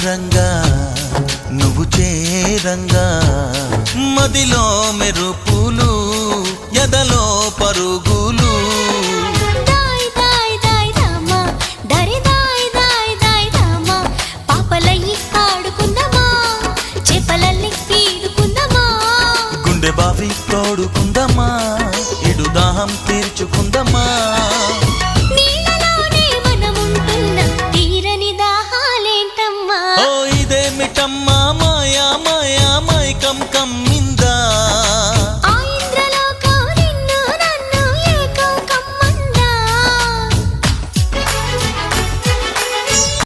రంగా నువ్వు చేరంగా మదిలో మెరుపులు ఎదలో పరుగులు గుండె బావి తోడుకుందమ్మా ఇడు దాహం తీర్చుకుందమ్మా